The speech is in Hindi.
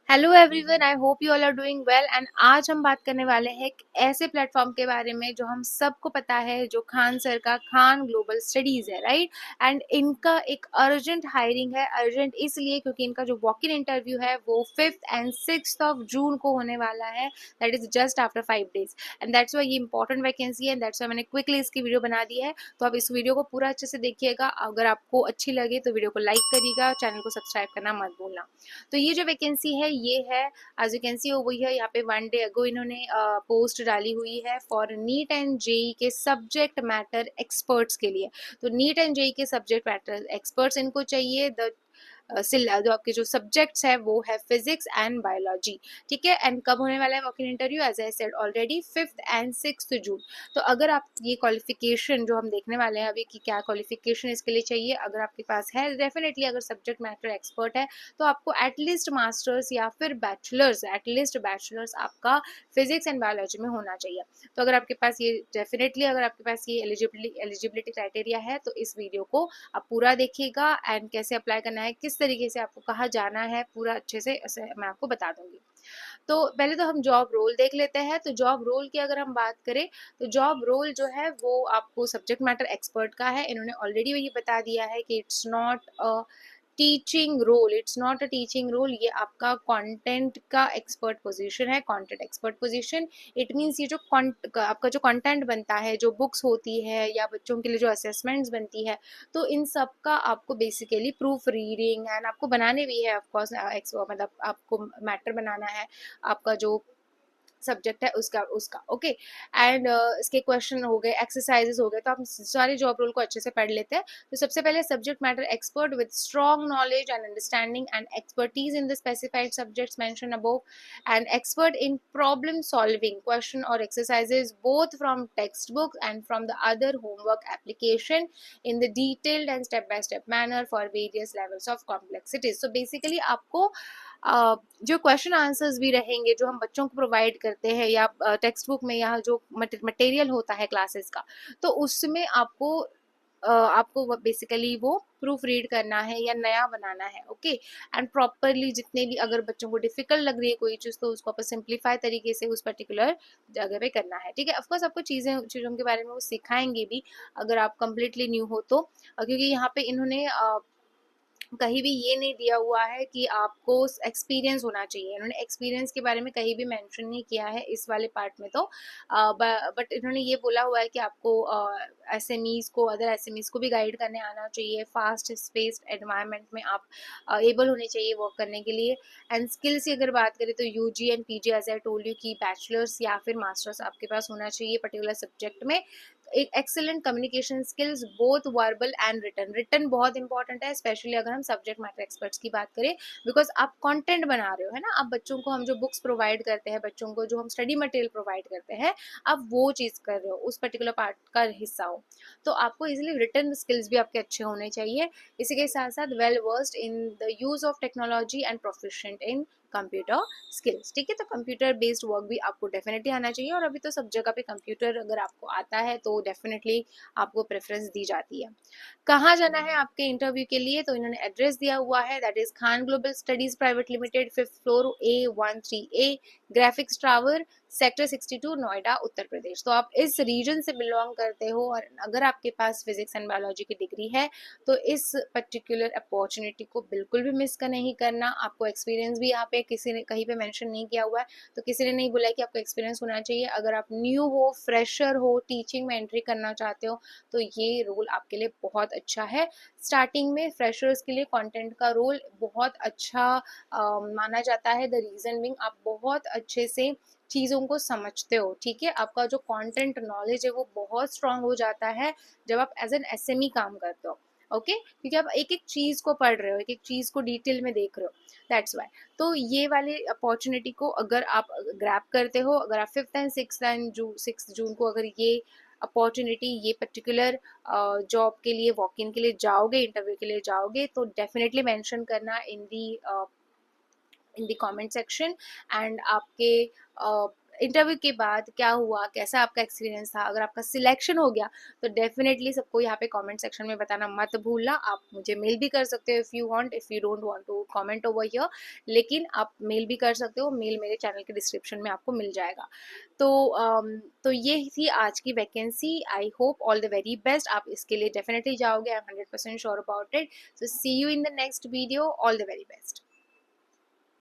Hello everyone, I hope you all are doing well. And आज हम बात करने वाले हैं एक ऐसे प्लेटफॉर्म के बारे में जो हम सबको पता है, जो खान सर का खान ग्लोबल स्टडीज है, राइट। एंड इनका एक अर्जेंट हायरिंग है। अर्जेंट इसलिए क्योंकि इनका जो वॉक इन इंटरव्यू है वो 5th and 6th of June को होने वाला है। That is just after 5 days। And that's why ये इंपॉर्टेंट वैकेंसी है, दैट्स वाई मैंने क्विकली इसकी वीडियो बना दी है। तो आप इस वीडियो को पूरा अच्छे से देखिएगा। अगर आपको अच्छी लगे तो वीडियो को लाइक करिएगा, चैनल को सब्सक्राइब करना मत भूलना। तो ये जो वैकेंसी है ये है, एज यू कैन सी, हो गई है यहाँ पे 1 डे अगो इन्होंने पोस्ट डाली हुई है फॉर नीट एंड जेई के सब्जेक्ट मैटर एक्सपर्ट्स के लिए। तो नीट एंड जेई के सब्जेक्ट मैटर एक्सपर्ट्स इनको चाहिए। द जो आपके जो सब्जेक्ट्स है वो है फिजिक्स एंड बायोलॉजी, ठीक है। एंड कब होने वाला है walk in interview, as I said already 5th and 6th June. तो अगर आप ये क्वालिफिकेशन जो हम देखने वाले हैं अभी कि क्या क्वालिफिकेशन इसके लिए चाहिए, अगर आपके पास है डेफिनेटली, अगर सब्जेक्ट मैटर एक्सपर्ट है तो आपको एटलीस्ट मास्टर्स या फिर बैचलर्स, एटलीस्ट बैचलर्स आपका फिजिक्स एंड बायोलॉजी में होना चाहिए। तो अगर आपके पास ये डेफिनेटली, अगर आपके पास ये एलिजिबिलिटी क्राइटेरिया है तो इस वीडियो को आप पूरा देखिएगा। एंड कैसे अप्लाई करना है, किस तरीके से आपको कहाँ जाना है, पूरा अच्छे से मैं आपको बता दूंगी। तो पहले तो हम जॉब रोल देख लेते हैं। तो जॉब रोल की अगर हम बात करें तो जॉब रोल जो है वो आपको सब्जेक्ट मैटर एक्सपर्ट का है। इन्होंने ऑलरेडी ये बता दिया है कि it's not a teaching role, it's not a teaching role, ये आपका कंटेंट का एक्सपर्ट पोजीशन है, content expert position. It means ये जो आपका जो कंटेंट बनता है, जो बुक्स होती है या बच्चों के लिए जो असेसमेंट्स बनती है, तो इन सब का आपको बेसिकली प्रूफ रीडिंग एंड आपको बनाने भी है, ऑफ कोर्स मतलब आपको मैटर बनाना है, आपका जो सब्जेक्ट है उसका उसका ओके। एंड इसके क्वेश्चन हो गए, एक्सरसाइजेस हो गए। तो हम सारे जॉब रोल को अच्छे से पढ़ लेते हैं। तो सबसे पहले subject matter expert with strong knowledge and understanding and expertise in the specified subjects mention above, and expert in problem solving question और exercises both from text book and from the other homework application in the detailed and step by step manner for various levels of complexities. So basically आपको जो क्वेश्चन आंसर्स भी रहेंगे जो हम बच्चों को प्रोवाइड करते हैं या टेक्स्ट बुक में या जो मटेरियल होता है क्लासेस का, तो उसमें आपको बेसिकली वो प्रूफ रीड करना है या नया बनाना है, ओके। एंड प्रॉपरली जितने भी, अगर बच्चों को डिफिकल्ट लग रही है कोई चीज़ तो उसको अपन सिंप्लीफाई तरीके से उस पर्टिकुलर जगह पे करना है, ठीक है। ऑफकोर्स आपको चीज़ों के बारे में वो सिखाएंगे भी अगर आप कम्प्लीटली न्यू हो तो, क्योंकि यहाँ पे इन्होंने कहीं भी ये नहीं दिया हुआ है कि आपको एक्सपीरियंस होना चाहिए। इन्होंने एक्सपीरियंस के बारे में कहीं भी मेंशन नहीं किया है इस वाले पार्ट में। तो बट इन्होंने ये बोला हुआ है कि आपको एसएमईज को, अदर एसएमईज को भी गाइड करने आना चाहिए। फास्ट स्पेस्ड एनवायरनमेंट में आप एबल होने चाहिए वर्क करने के लिए। एंड स्किल्स की अगर बात करें तो UG and PG, as I told you, की बैचलर्स या फिर मास्टर्स आपके पास होना चाहिए पर्टिकुलर सब्जेक्ट में। एक excellent communication skills both verbal and written. Written बहुत इंपॉर्टेंट है, स्पेशली अगर हम सब्जेक्ट मैटर एक्सपर्ट्स की बात करें, बिकॉज आप कंटेंट बना रहे हो, है ना। आप बच्चों को, हम जो बुक्स प्रोवाइड करते हैं, बच्चों को जो हम स्टडी मटेरियल प्रोवाइड करते हैं, आप वो चीज़ कर रहे हो, उस पर्टिकुलर पार्ट का हिस्सा हो। तो आपको इजिली रिटन स्किल्स भी आपके अच्छे होने चाहिए। इसी के साथ साथ well versed in the use of technology and proficient in computer skills, ठीक है। तो कंप्यूटर बेस्ड वर्क भी आपको डेफिनेटली आना चाहिए। और अभी तो सब जगह पे कंप्यूटर अगर आपको आता है तो डेफिनेटली आपको प्रेफरेंस दी जाती है। कहाँ जाना है आपके इंटरव्यू के लिए, तो इन्होंने एड्रेस दिया हुआ है, that is Khan global studies private limited, 5th floor, A13A, graphics tower, sector 62, Noida, Uttar Pradesh. तो आप इस रीजन से बिलोंग करते हो और अगर आपके पास फिजिक्स एंड बायोलॉजी की डिग्री है तो इस पर्टिकुलर अपॉर्चुनिटी को बिल्कुल भी मिस का नहीं करना। आपको एक्सपीरियंस भी यहाँ पे किसी ने कहीं पे मेंशन नहीं किया हुआ है, तो किसी ने नहीं बोला है कि आपको एक्सपीरियंस होना चाहिए। अगर आप न्यू हो, फ्रेशर हो, टीचिंग में एंट्री करना चाहते हो तो ये रोल आपके लिए बहुत अच्छा है। स्टार्टिंग में फ्रेशर्स के लिए कंटेंट का रोल बहुत अच्छा माना जाता है। द रीजन बिंग, आप बहुत अच्छे से चीज़ों को समझते हो, ठीक है। आपका जो कंटेंट नॉलेज है वो बहुत स्ट्रांग हो जाता है जब आप एज एन एसएमई काम करते हो, ओके। क्योंकि आप एक एक चीज़ को पढ़ रहे हो, एक एक चीज़ को डिटेल में देख रहे हो, दैट्स वाई। तो ये वाली अपॉर्चुनिटी को अगर आप ग्रैब करते हो, अगर आप 5th and 6th जून को अगर ये अपॉर्चुनिटी, ये पर्टिकुलर जॉब के लिए, वॉक इन के लिए जाओगे, इंटरव्यू के लिए जाओगे, तो डेफिनेटली मेंशन करना इन दी कमेंट सेक्शन। एंड आपके इंटरव्यू के बाद क्या हुआ, कैसा आपका एक्सपीरियंस था। अगर आपका सिलेक्शन हो गया तो डेफिनेटली सबको यहाँ पे कमेंट सेक्शन में बताना मत भूलना। आप मुझे मेल भी कर सकते हो if you want, if you don't want to comment over here, लेकिन आप मेल भी कर सकते हो। मेल मेरे चैनल के डिस्क्रिप्शन में आपको मिल जाएगा। तो तो ये थी आज की vacancy. I hope all the very best. आप इसके लिए डेफिनेटली जाओगे, I am 100% sure about it. So see you in the next video. All the very best.